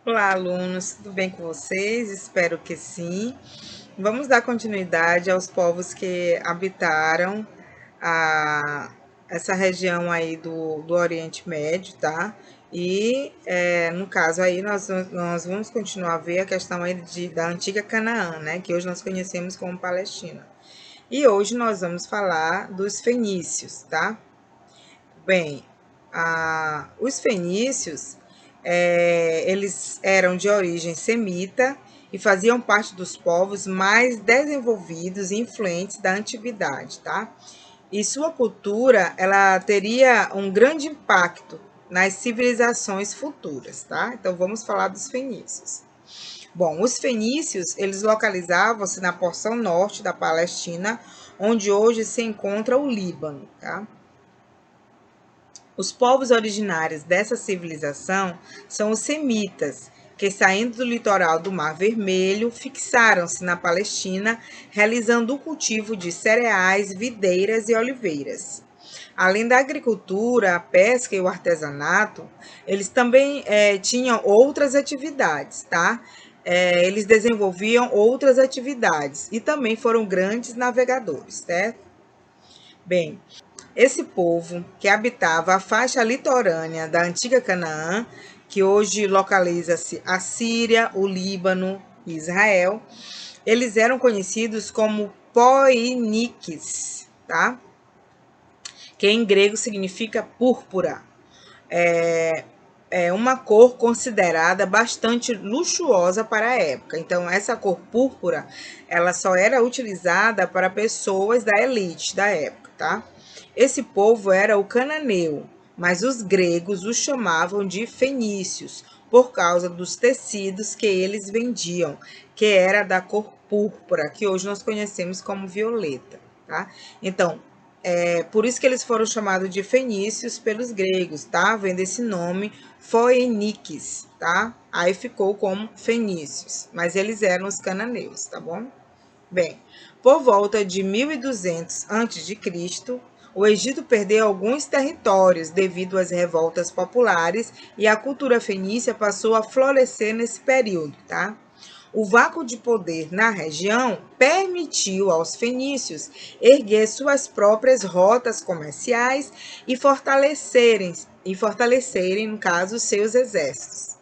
Olá, alunos, tudo bem com vocês? Espero que sim. Vamos dar continuidade aos povos que habitaram a, essa região aí do Oriente Médio, tá? E, no caso aí, nós vamos continuar a ver a questão aí da antiga Canaã, né? Que hoje nós conhecemos como Palestina. E hoje nós vamos falar dos fenícios, tá? Bem, os fenícios, eles eram de origem semita e faziam parte dos povos mais desenvolvidos e influentes da antiguidade, tá? E sua cultura, ela teria um grande impacto nas civilizações futuras, tá? Então vamos falar dos fenícios. Bom, os fenícios, eles localizavam-se na porção norte da Palestina, onde hoje se encontra o Líbano, tá? Os povos originários dessa civilização são os semitas, que saindo do litoral do Mar Vermelho, fixaram-se na Palestina, realizando o cultivo de cereais, videiras e oliveiras. Além da agricultura, a pesca e o artesanato, eles também tinham outras atividades, tá? Eles desenvolviam outras atividades e também foram grandes navegadores, certo? Bem, esse povo que habitava a faixa litorânea da antiga Canaã, que hoje localiza-se a Síria, o Líbano e Israel, eles eram conhecidos como poiniques, tá? Que em grego significa púrpura. É uma cor considerada bastante luxuosa para a época. Então, essa cor púrpura, ela só era utilizada para pessoas da elite da época, tá? Esse povo era o cananeu, mas os gregos os chamavam de fenícios, por causa dos tecidos que eles vendiam, que era da cor púrpura, que hoje nós conhecemos como violeta, tá? Então, por isso que eles foram chamados de fenícios pelos gregos, tá? Vendo esse nome, Foeniques, tá? Aí ficou como fenícios, mas eles eram os cananeus, tá bom? Bem, por volta de 1200 a.C., o Egito perdeu alguns territórios devido às revoltas populares e a cultura fenícia passou a florescer nesse período, tá? O vácuo de poder na região permitiu aos fenícios erguer suas próprias rotas comerciais e fortalecerem, no caso, seus exércitos.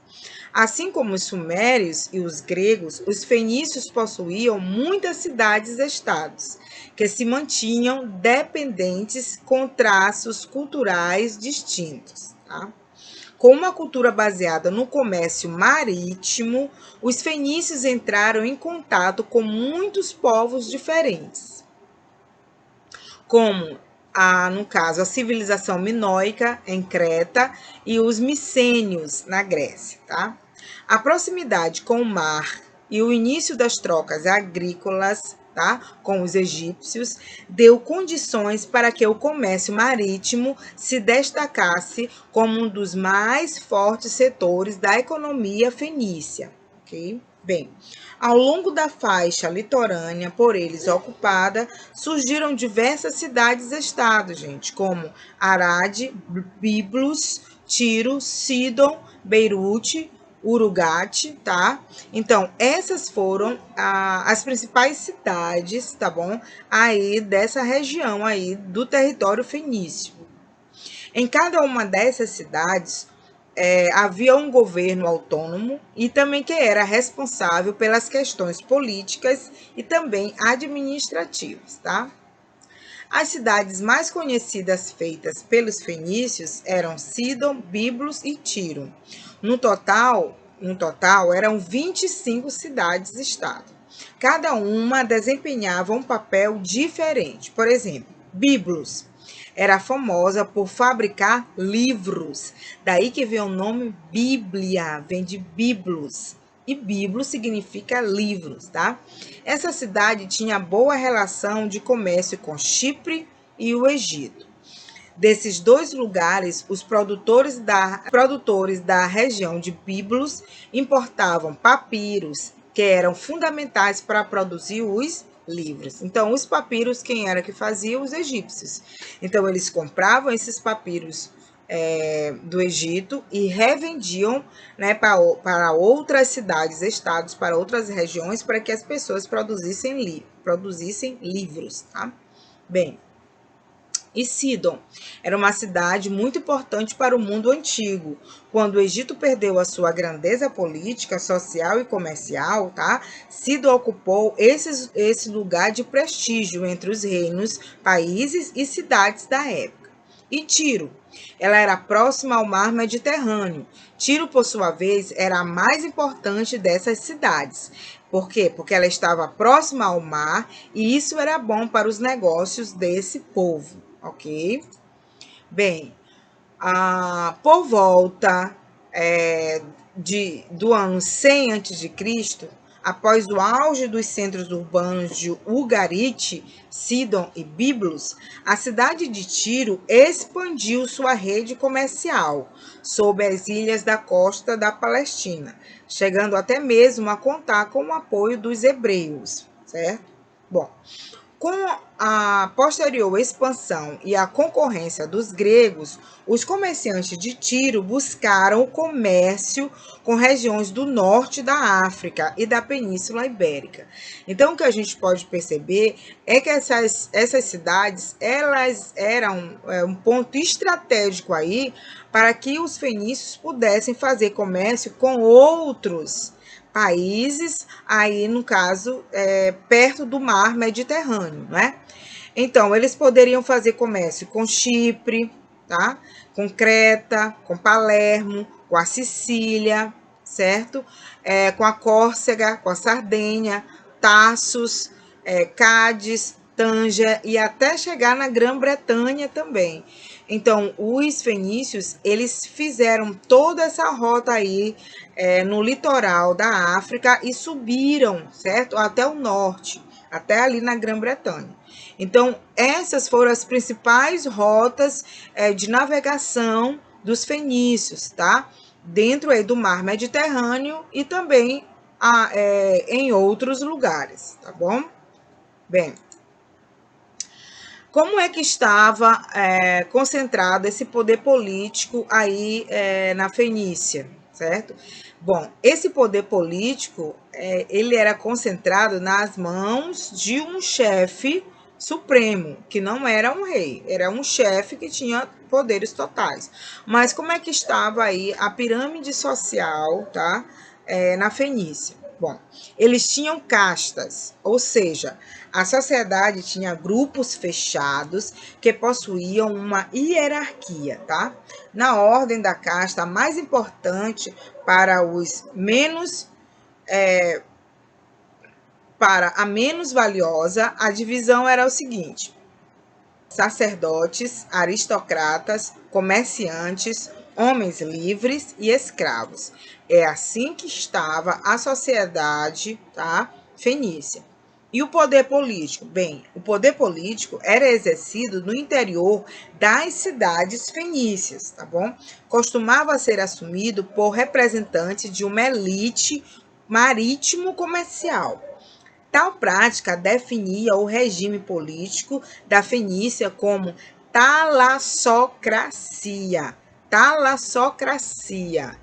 Assim como os sumérios e os gregos, os fenícios possuíam muitas cidades-estados, que se mantinham dependentes com traços culturais distintos. Tá? Com uma cultura baseada no comércio marítimo, os fenícios entraram em contato com muitos povos diferentes, como no caso, a civilização minoica em Creta e os micênios na Grécia. Tá? A proximidade com o mar e o início das trocas agrícolas, tá, com os egípcios, deu condições para que o comércio marítimo se destacasse como um dos mais fortes setores da economia fenícia. Ok? Bem, ao longo da faixa litorânea por eles ocupada, surgiram diversas cidades-estado, gente, como Arade, Biblos, Tiro, Sidon, Beirute, Urugate, tá? Então, essas foram as principais cidades, tá bom? Aí dessa região aí do território fenício. Em cada uma dessas cidades, havia um governo autônomo e também que era responsável pelas questões políticas e também administrativas, tá? As cidades mais conhecidas feitas pelos fenícios eram Sidon, Biblos e Tiro. No total eram 25 cidades-estado. Cada uma desempenhava um papel diferente. Por exemplo, Biblos era famosa por fabricar livros. Daí que vem o nome Bíblia, vem de Biblos. E Biblo significa livros, tá? Essa cidade tinha boa relação de comércio com Chipre e o Egito. Desses dois lugares, os produtores da região de Biblos importavam papiros, que eram fundamentais para produzir os livros. Então, os papiros, quem era que fazia? Os egípcios. Então, eles compravam esses papiros do Egito e revendiam, né, para outras cidades, estados, para outras regiões, para que as pessoas produzissem livros, tá? Bem, e Sidon era uma cidade muito importante para o mundo antigo. Quando o Egito perdeu a sua grandeza política, social e comercial, tá? Sidon ocupou esse lugar de prestígio entre os reinos, países e cidades da época. E Tiro, ela era próxima ao mar Mediterrâneo. Tiro, por sua vez, era a mais importante dessas cidades. Por quê? Porque ela estava próxima ao mar e isso era bom para os negócios desse povo, ok? Bem, por volta do ano 100 a.C., após o auge dos centros urbanos de Ugarit, Sidon e Biblos, a cidade de Tiro expandiu sua rede comercial sobre as ilhas da costa da Palestina, chegando até mesmo a contar com o apoio dos hebreus, certo? Bom, com a posterior expansão e a concorrência dos gregos, os comerciantes de Tiro buscaram o comércio com regiões do norte da África e da Península Ibérica. Então, o que a gente pode perceber é que essas cidades elas eram um ponto estratégico aí para que os fenícios pudessem fazer comércio com outros países, aí no caso, perto do mar Mediterrâneo, né? Então, eles poderiam fazer comércio com Chipre, tá? Com Creta, com Palermo, com a Sicília, certo? Com a Córcega, com a Sardenha, Taços, Cádiz, Tânger e até chegar na Grã-Bretanha também. Então, os fenícios, eles fizeram toda essa rota aí no litoral da África e subiram, certo? Até o norte, até ali na Grã-Bretanha. Então, essas foram as principais rotas de navegação dos fenícios, tá? Dentro aí do mar Mediterrâneo e também em outros lugares, tá bom? Bem, como é que estava concentrado esse poder político aí na Fenícia, certo? Bom, esse poder político, ele era concentrado nas mãos de um chefe supremo, que não era um rei, era um chefe que tinha poderes totais. Mas como é que estava aí a pirâmide social, tá? Na Fenícia? Bom, eles tinham castas, ou seja, a sociedade tinha grupos fechados que possuíam uma hierarquia, tá? Na ordem da casta, a mais importante para os menos para a menos valiosa, a divisão era o seguinte: sacerdotes, aristocratas, comerciantes, homens livres e escravos. É assim que estava a sociedade, tá? Fenícia. E o poder político? Bem, o poder político era exercido no interior das cidades fenícias, tá bom? Costumava ser assumido por representantes de uma elite marítimo comercial. Tal prática definia o regime político da Fenícia como talassocracia. Talassocracia,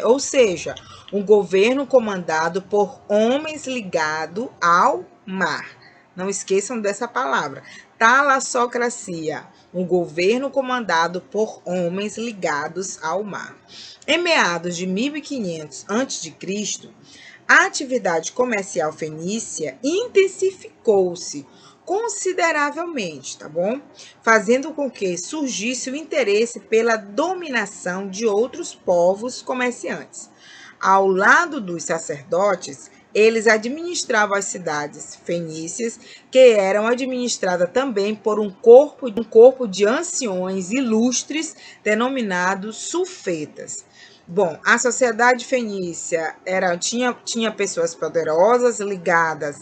ou seja, um governo comandado por homens ligados ao mar. Não esqueçam dessa palavra. Talassocracia, um governo comandado por homens ligados ao mar. Em meados de 1500 a.C., a atividade comercial fenícia intensificou-se consideravelmente, tá bom? Fazendo com que surgisse o interesse pela dominação de outros povos comerciantes. Ao lado dos sacerdotes, eles administravam as cidades fenícias, que eram administradas também por um corpo de anciões ilustres denominados sulfetas. Bom, a sociedade fenícia tinha pessoas poderosas ligadas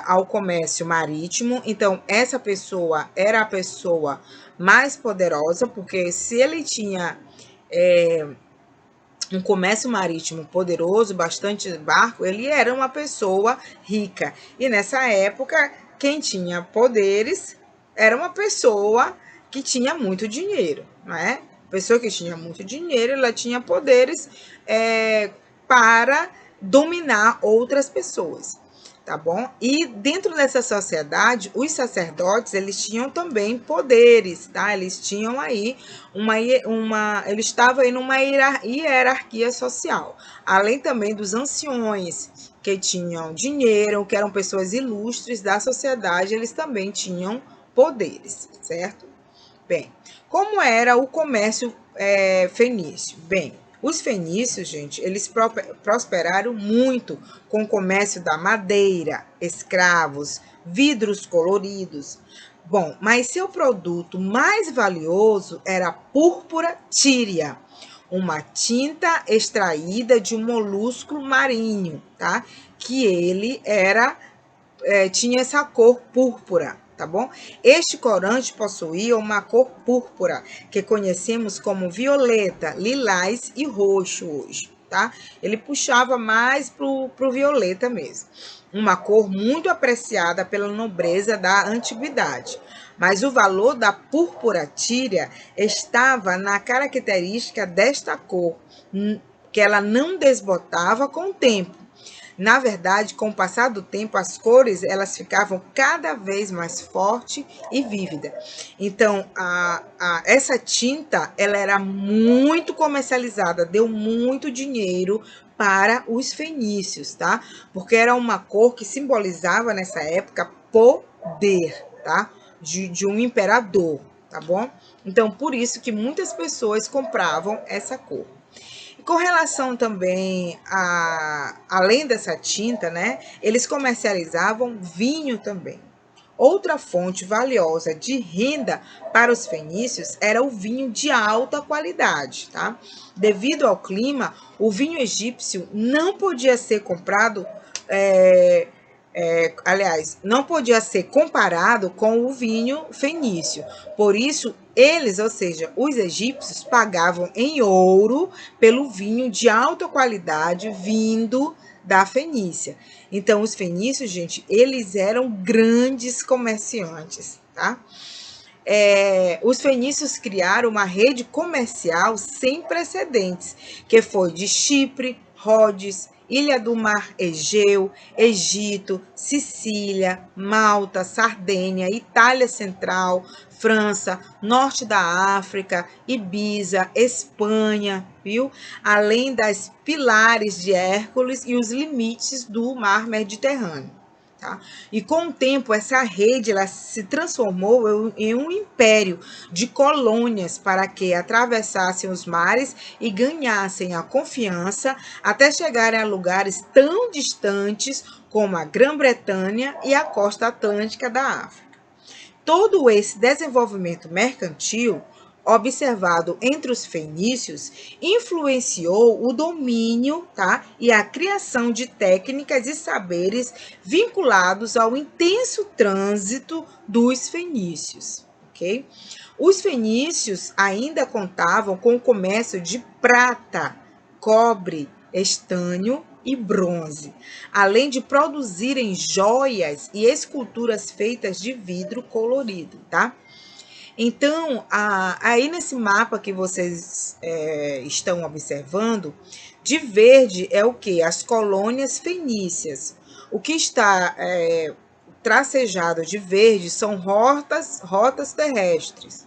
ao comércio marítimo. Então, essa pessoa era a pessoa mais poderosa, porque se ele tinha um comércio marítimo poderoso, bastante barco, ele era uma pessoa rica. E nessa época, quem tinha poderes era uma pessoa que tinha muito dinheiro, não é? Pessoa que tinha muito dinheiro, ela tinha poderes para dominar outras pessoas, tá bom? E dentro dessa sociedade, os sacerdotes, eles tinham também poderes, tá? Eles tinham aí eles estavam aí numa hierarquia social, além também dos anciões, que tinham dinheiro, que eram pessoas ilustres da sociedade, eles também tinham poderes, certo? Bem, como era o comércio fenício? Bem, os fenícios, gente, eles prosperaram muito com o comércio da madeira, escravos, vidros coloridos. Bom, mas seu produto mais valioso era a púrpura tíria, uma tinta extraída de um molusco marinho, tá? Que ele tinha essa cor púrpura, tá bom? Este corante possuía uma cor púrpura, que conhecemos como violeta, lilás e roxo hoje, tá? Ele puxava mais pro violeta mesmo. Uma cor muito apreciada pela nobreza da antiguidade. Mas o valor da púrpura tíria estava na característica desta cor, que ela não desbotava com o tempo. Na verdade, com o passar do tempo, as cores elas ficavam cada vez mais forte e vívida. Então, essa tinta ela era muito comercializada, deu muito dinheiro para os fenícios, tá? Porque era uma cor que simbolizava nessa época poder, tá? De um imperador, tá bom? Então, por isso que muitas pessoas compravam essa cor. Com relação também além dessa tinta, né, eles comercializavam vinho também. Outra fonte valiosa de renda para os fenícios era o vinho de alta qualidade, tá? Devido ao clima, o vinho egípcio não podia ser comprado, aliás, não podia ser comparado com o vinho fenício. Por isso, eles, ou seja, os egípcios, pagavam em ouro pelo vinho de alta qualidade vindo da Fenícia. Então, os fenícios, gente, eles eram grandes comerciantes, tá? Os fenícios criaram uma rede comercial sem precedentes, que foi de Chipre, Rhodes, Ilha do Mar Egeu, Egito, Sicília, Malta, Sardênia, Itália Central, França, Norte da África, Ibiza, Espanha, viu? Além das pilares de Hércules e os limites do Mar Mediterrâneo. Tá? E com o tempo, essa rede ela se transformou em um império de colônias para que atravessassem os mares e ganhassem a confiança até chegarem a lugares tão distantes como a Grã-Bretanha e a costa atlântica da África. Todo esse desenvolvimento mercantil observado entre os fenícios influenciou o domínio, tá? E a criação de técnicas e saberes vinculados ao intenso trânsito dos fenícios, ok? Os fenícios ainda contavam com o comércio de prata, cobre, estanho e bronze, além de produzirem joias e esculturas feitas de vidro colorido, tá? Então, aí nesse mapa que vocês estão observando, de verde é o que? As colônias fenícias. O que está tracejado de verde são rotas terrestres.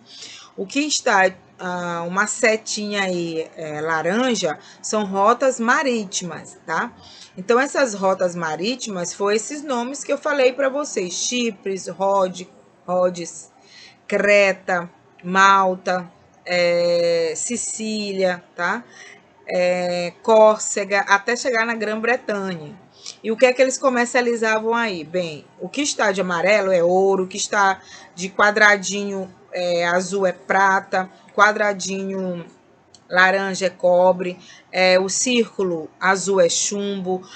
O que está uma setinha aí laranja são rotas marítimas, tá? Então, essas rotas marítimas foram esses nomes que eu falei para vocês: Chipre, Rhodes, Creta, Malta, Sicília, tá? Córcega, até chegar na Grã-Bretanha. E o que é que eles comercializavam aí? Bem, o que está de amarelo é ouro, o que está de quadradinho azul é prata, quadradinho laranja é cobre, o círculo azul é chumbo,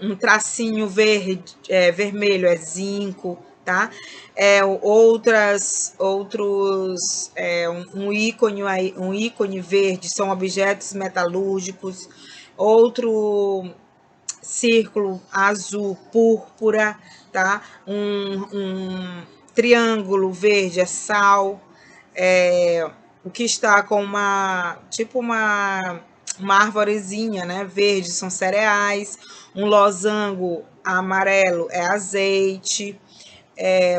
um tracinho vermelho é zinco, tá? Um ícone verde são objetos metalúrgicos, outro círculo azul púrpura, tá? triângulo verde é sal, o que está com uma arvorezinha, né, verde são cereais, um losango amarelo é azeite,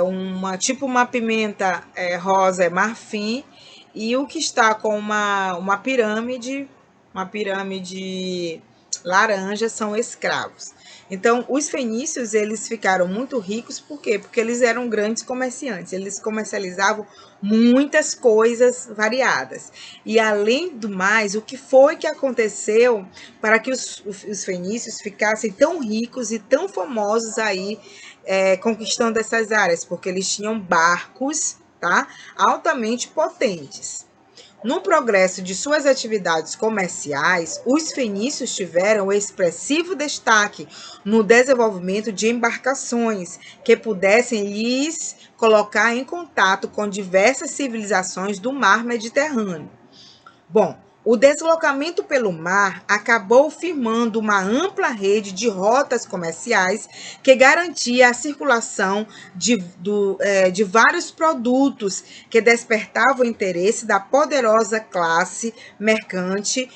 uma pimenta rosa é marfim, e o que está com uma pirâmide laranja são escravos. Então, os fenícios, eles ficaram muito ricos, por quê? Porque eles eram grandes comerciantes, eles comercializavam muitas coisas variadas. E, além do mais, o que foi que aconteceu para que os fenícios ficassem tão ricos e tão famosos aí, conquistando essas áreas? Porque eles tinham barcos, tá, altamente potentes. No progresso de suas atividades comerciais, os fenícios tiveram expressivo destaque no desenvolvimento de embarcações que pudessem lhes colocar em contato com diversas civilizações do mar Mediterrâneo. Bom, o deslocamento pelo mar acabou firmando uma ampla rede de rotas comerciais que garantia a circulação de vários produtos que despertavam o interesse da poderosa classe mercante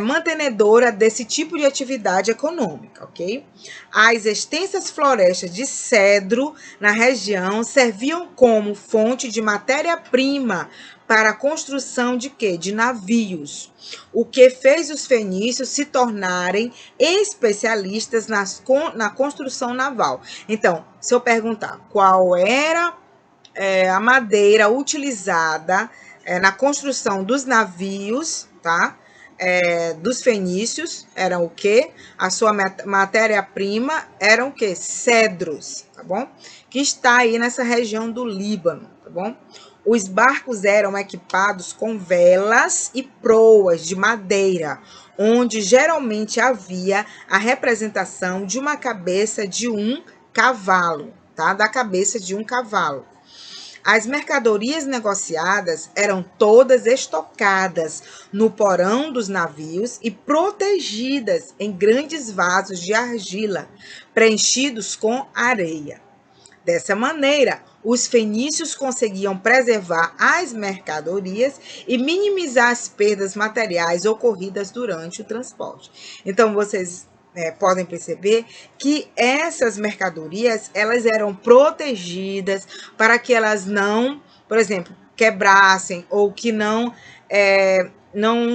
mantenedora desse tipo de atividade econômica, ok? As extensas florestas de cedro na região serviam como fonte de matéria-prima para a construção de quê? De navios, o que fez os fenícios se tornarem especialistas na construção naval. Então, se eu perguntar qual era a madeira utilizada na construção dos navios, tá? Dos fenícios, eram o quê? A sua matéria-prima eram o quê? Cedros, tá bom? Que está aí nessa região do Líbano, tá bom? Os barcos eram equipados com velas e proas de madeira, onde geralmente havia a representação de uma cabeça de um cavalo, tá? Da cabeça de um cavalo. As mercadorias negociadas eram todas estocadas no porão dos navios e protegidas em grandes vasos de argila, preenchidos com areia. Dessa maneira, os fenícios conseguiam preservar as mercadorias e minimizar as perdas materiais ocorridas durante o transporte. Então, vocês podem perceber que essas mercadorias, elas eram protegidas para que elas não, por exemplo, quebrassem ou que não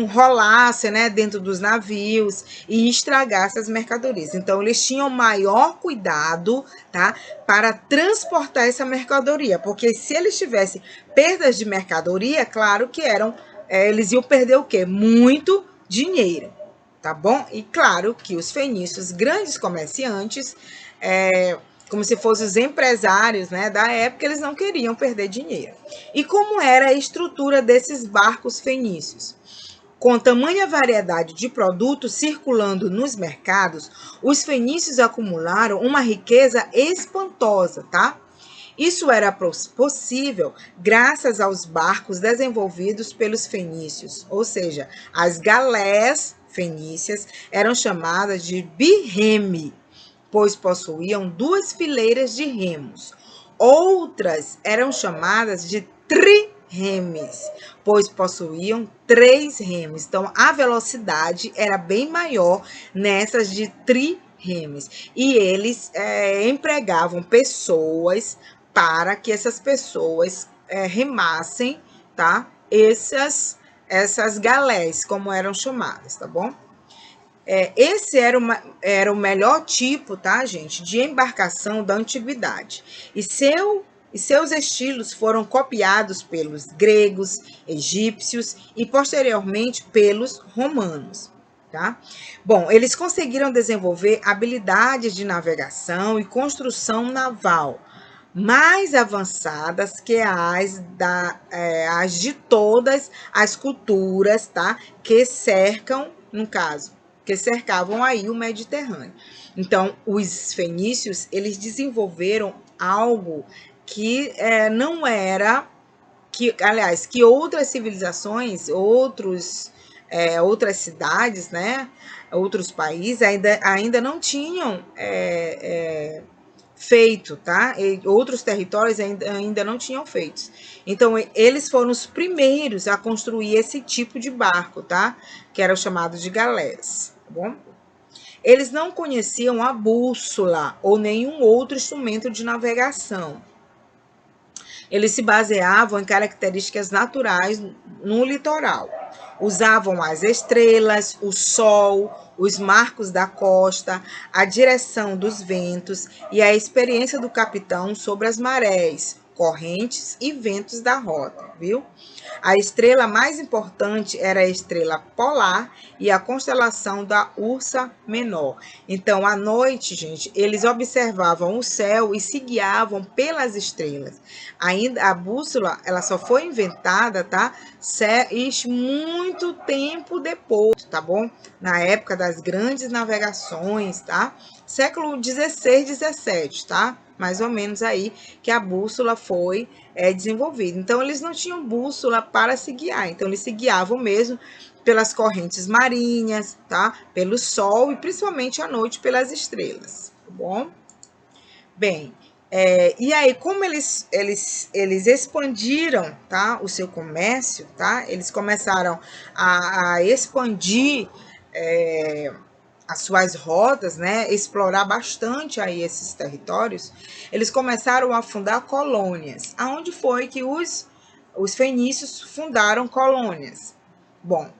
rolassem, né, dentro dos navios e estragassem as mercadorias. Então, eles tinham maior cuidado, tá, para transportar essa mercadoria, porque se eles tivessem perdas de mercadoria, claro que eles iam perder o quê? Muito dinheiro, tá bom? E claro que os fenícios, grandes comerciantes, como se fossem os empresários, né, da época, eles não queriam perder dinheiro. E como era a estrutura desses barcos fenícios? Com tamanha variedade de produtos circulando nos mercados, os fenícios acumularam uma riqueza espantosa, tá? Isso era possível graças aos barcos desenvolvidos pelos fenícios, ou seja, as galés fenícias eram chamadas de birreme, pois possuíam 2 fileiras de remos. Outras eram chamadas de triremes, pois possuíam 3 remos. Então, a velocidade era bem maior nessas de triremes. E eles empregavam pessoas para que essas pessoas remassem, tá? Essas galés, como eram chamadas, tá bom? Esse era o melhor tipo, tá, gente, de embarcação da antiguidade. E seus estilos foram copiados pelos gregos, egípcios e posteriormente pelos romanos, tá? Bom, eles conseguiram desenvolver habilidades de navegação e construção naval mais avançadas que as de todas as culturas, tá? Que cercavam aí o Mediterrâneo. Então, os fenícios, eles desenvolveram algo que não era, que outras civilizações, outras cidades, né, outros países ainda não tinham feito, tá? E outros territórios ainda não tinham feito. Então, eles foram os primeiros a construir esse tipo de barco, tá? Que era o chamado de galés, tá bom? Eles não conheciam a bússola ou nenhum outro instrumento de navegação. Eles se baseavam em características naturais no litoral. Usavam as estrelas, o sol, os marcos da costa, a direção dos ventos e a experiência do capitão sobre as marés, correntes e ventos da rota, viu? A estrela mais importante era a estrela polar e a constelação da Ursa Menor. Então, à noite, gente, eles observavam o céu e se guiavam pelas estrelas. Ainda a bússola, ela só foi inventada, tá? Muito tempo depois, tá bom? Na época das grandes navegações, tá? Século 16, 17, tá? Mais ou menos aí que a bússola foi desenvolvida. Então, eles não tinham bússola para se guiar. Então, eles se guiavam mesmo pelas correntes marinhas, tá? Pelo sol e principalmente à noite pelas estrelas, tá bom? Bem, e aí, como eles expandiram, tá, o seu comércio, tá? Eles começaram a expandir as suas rotas, né? Explorar bastante aí esses territórios. Eles começaram a fundar colônias. Aonde foi que os fenícios fundaram colônias? Bom,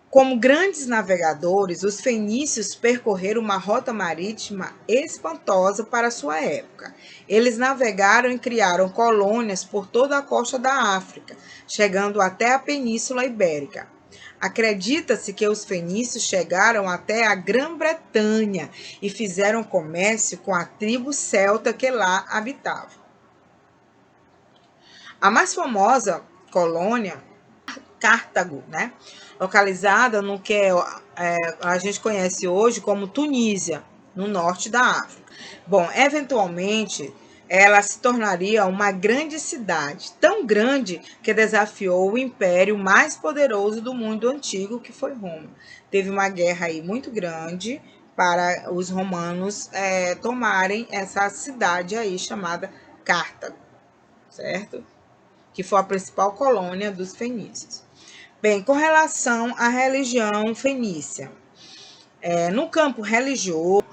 como grandes navegadores, os fenícios percorreram uma rota marítima espantosa para sua época. Eles navegaram e criaram colônias por toda a costa da África, chegando até a Península Ibérica. Acredita-se que os fenícios chegaram até a Grã-Bretanha e fizeram comércio com a tribo celta que lá habitava. A mais famosa colônia, Cartago, né? Localizada no que a gente conhece hoje como Tunísia, no norte da África. Bom, eventualmente ela se tornaria uma grande cidade, tão grande que desafiou o império mais poderoso do mundo antigo, que foi Roma. Teve uma guerra aí muito grande para os romanos tomarem essa cidade aí chamada Cartago, certo? Que foi a principal colônia dos fenícios. Bem, com relação à religião fenícia, no campo religioso,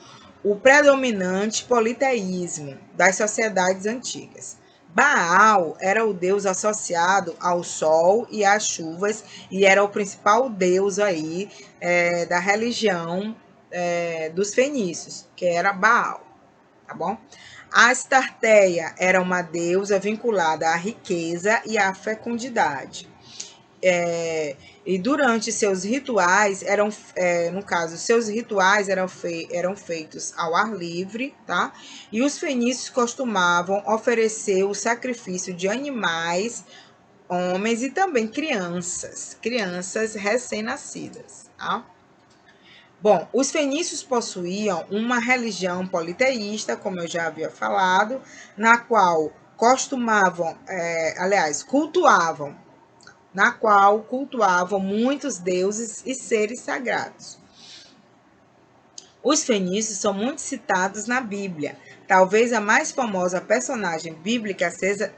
o predominante politeísmo das sociedades antigas. Baal era o deus associado ao sol e às chuvas e era o principal deus aí da religião dos fenícios, que era Baal, tá bom? A Astarteia era uma deusa vinculada à riqueza e à fecundidade. E durante seus rituais seus rituais eram feitos ao ar livre, tá? E os fenícios costumavam oferecer o sacrifício de animais, homens e também crianças recém-nascidas, tá? Bom, os fenícios possuíam uma religião politeísta, como eu já havia falado, na qual cultuavam muitos deuses e seres sagrados. Os fenícios são muito citados na Bíblia. Talvez a mais famosa personagem bíblica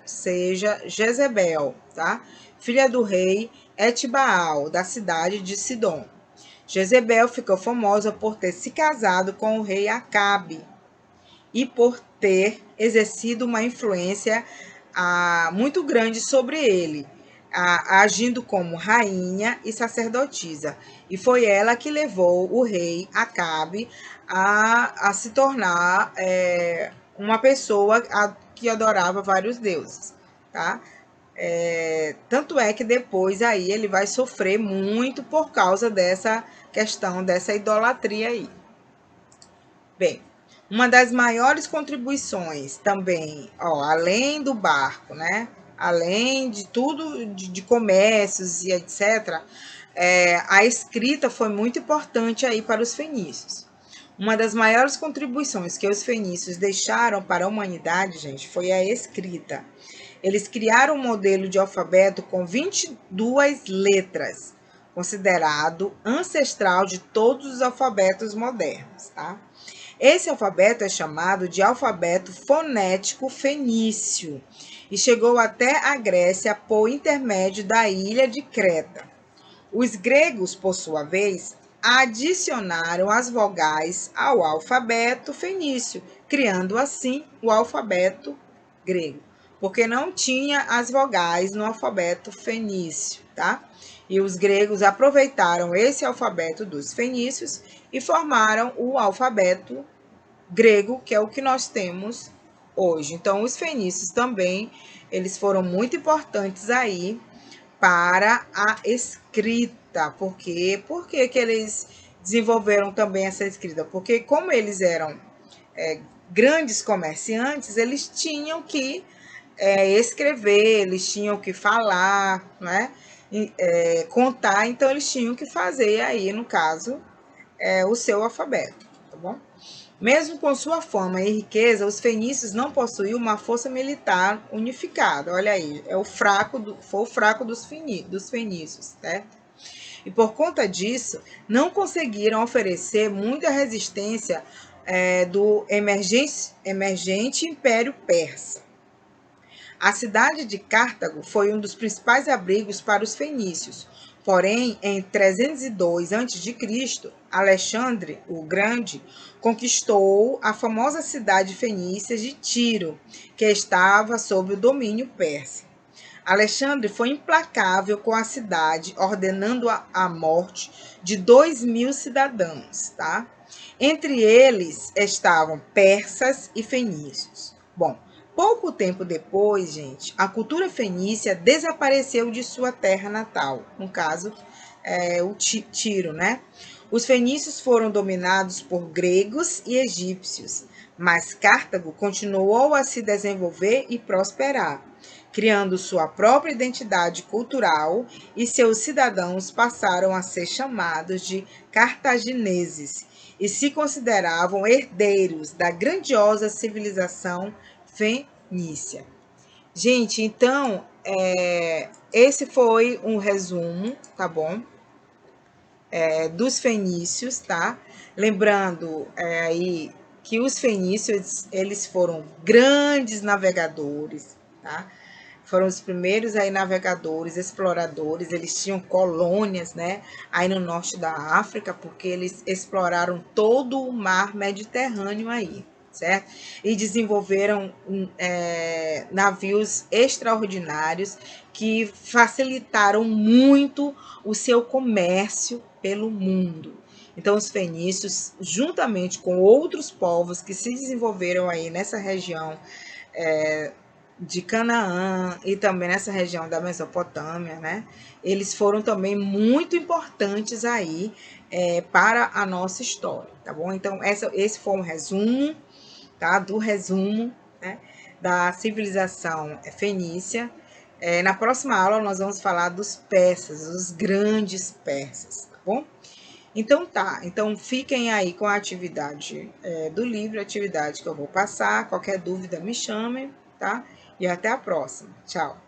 seja Jezebel, tá? Filha do rei Etbaal, da cidade de Sidom. Jezebel ficou famosa por ter se casado com o rei Acabe e por ter exercido uma influência muito grande sobre ele, agindo como rainha e sacerdotisa. E foi ela que levou o rei Acabe a se tornar uma pessoa que adorava vários deuses, tá? Tanto é que depois aí ele vai sofrer muito por causa dessa questão, dessa idolatria aí. Bem, uma das maiores contribuições também, além do barco, né? Além de tudo, de comércios e etc., a escrita foi muito importante aí para os fenícios. Uma das maiores contribuições que os fenícios deixaram para a humanidade, gente, foi a escrita. Eles criaram um modelo de alfabeto com 22 letras, considerado ancestral de todos os alfabetos modernos, tá? Esse alfabeto é chamado de alfabeto fonético fenício e chegou até a Grécia por intermédio da ilha de Creta. Os gregos, por sua vez, adicionaram as vogais ao alfabeto fenício, criando assim o alfabeto grego, porque não tinha as vogais no alfabeto fenício, tá? E os gregos aproveitaram esse alfabeto dos fenícios e formaram o alfabeto grego, que é o que nós temos hoje. Então, os fenícios também, eles foram muito importantes aí para a escrita. Por quê? Por que que eles desenvolveram também essa escrita? Porque como eles eram grandes comerciantes, eles tinham que escrever, eles tinham que falar, né? Contar, então eles tinham que fazer aí, no caso, o seu alfabeto, tá bom? Mesmo com sua fama e riqueza, os fenícios não possuíam uma força militar unificada. Olha aí, foi o fraco dos fenícios, certo? E por conta disso, não conseguiram oferecer muita resistência do emergente Império Persa. A cidade de Cartago foi um dos principais abrigos para os fenícios. Porém, em 302 a.C., Alexandre o Grande conquistou a famosa cidade fenícia de Tiro, que estava sob o domínio persa. Alexandre foi implacável com a cidade, ordenando a morte de 2.000 cidadãos, tá? Entre eles estavam persas e fenícios. Bom, pouco tempo depois, gente, a cultura fenícia desapareceu de sua terra natal, no caso, o Tiro, né? Os fenícios foram dominados por gregos e egípcios, mas Cartago continuou a se desenvolver e prosperar, criando sua própria identidade cultural, e seus cidadãos passaram a ser chamados de cartagineses e se consideravam herdeiros da grandiosa civilização fenícia. Gente, então, esse foi um resumo, tá bom? Dos fenícios, tá? Lembrando aí que os fenícios, eles foram grandes navegadores, tá? Foram os primeiros aí navegadores, exploradores, eles tinham colônias, né, aí no norte da África, porque eles exploraram todo o mar Mediterrâneo aí, certo? E desenvolveram navios extraordinários que facilitaram muito o seu comércio pelo mundo. Então, os fenícios, juntamente com outros povos que se desenvolveram aí nessa região de Canaã e também nessa região da Mesopotâmia, né? Eles foram também muito importantes aí para a nossa história, tá bom? Então, esse foi um resumo, tá? Do resumo, né? Da civilização fenícia. Na próxima aula, nós vamos falar dos persas, os grandes persas, tá bom? Então tá, então fiquem aí com a atividade do livro, a atividade que eu vou passar. Qualquer dúvida me chamem, tá? E até a próxima. Tchau.